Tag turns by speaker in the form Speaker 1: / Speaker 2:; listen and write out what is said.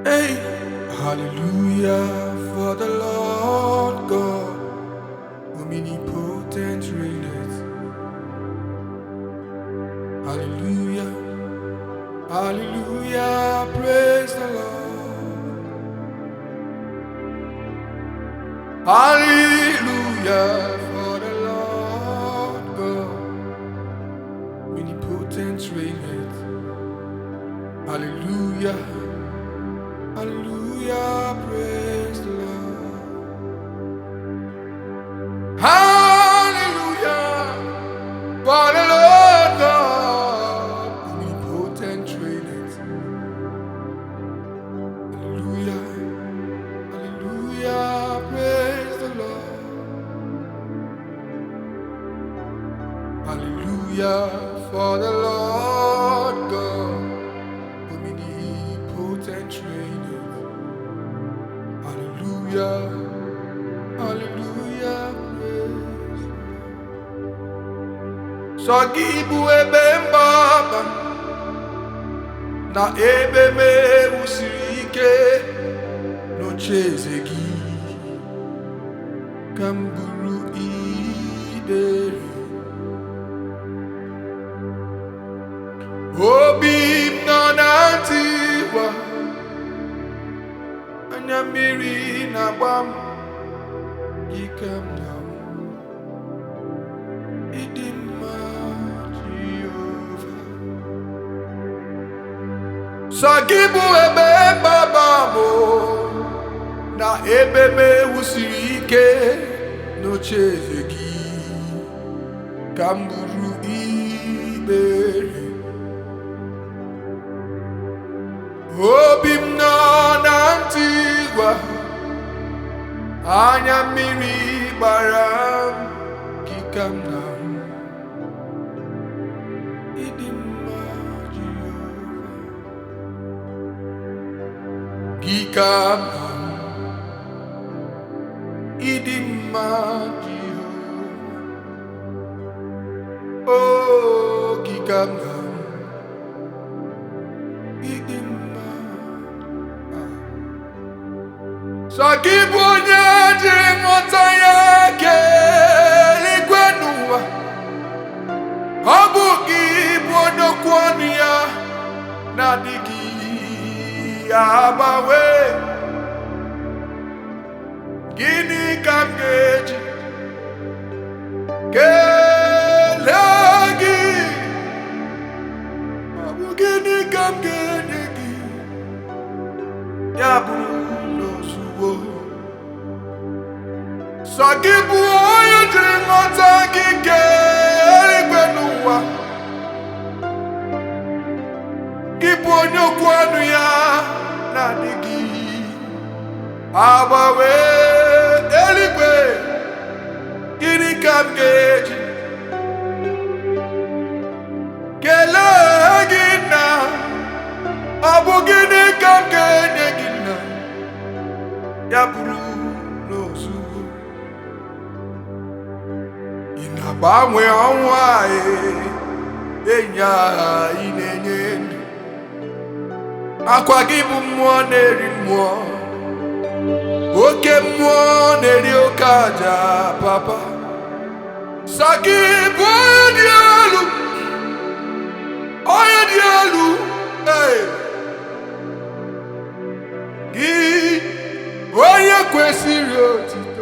Speaker 1: Hey, hallelujah for the Lord God, omnipotent reigneth. Hallelujah, hallelujah, praise the Lord. Hallelujah for the Lord God, omnipotent reigneth. Hallelujah, hallelujah, praise the Lord. Hallelujah for the Lord God, omnipotent reigneth. Hallelujah, hallelujah, praise the Lord. Hallelujah for the Lord God, omnipotent reigneth. Hallelujah, hallelujah, praise. Sogibu ebe mbaba na ebe me usiri ike n'ocheeze gị ka m buru ibere. Obi m nọ na ntiwa, anya mmiri na-agba m gị ka m na-anwụ. Ịdị mma Jehova, sọ gị bụ ebe mgbaba m na ebe m ewusiri ike n'ocheeze gị ka m buru ibere. Obi m nọ na ntigwa, anya mmiri gbara m gị ka m na-ahụ. Ịdị mma Jehova, gị ka m na-ahụ. Ịdị mma Jehova, oh gị ka m na-ahụ. Ịdị mma. Sọ gị bụ onye jiri nghọta ya kee eluigwe n'ụwa. Ọ bụ gị bụ onye okwu ọnụ ya na-adịghị agbanwe. Gịnị ka m ga-eji kelee gị? Ọ bụ gịnị ka m ga-enye gị? Ya bụrụ n'ozugbo. Sọ gị bụ onye jiri nghọta gị kee eluigwe n'ụwa. Gị bụ onye okwu ọnụ ya na-adịghị agbanwe. Eluigwe, gịnị ka m ga-eji kelee gị nna? Ọ bụ gịnị ka m ga-enye gị nna? Ya bụrụ n'ozugbo. Ị na-agbanwe ọnwụ anyị, enyi anyị na-enye ndụ. Akwa gị bụ mmụọ na-eri mmụọ, oke mmụọ na-eri oke aja papa. Sọ gị bụ onye dị elu, onye dị elu. Gị onye kwesịrị otito.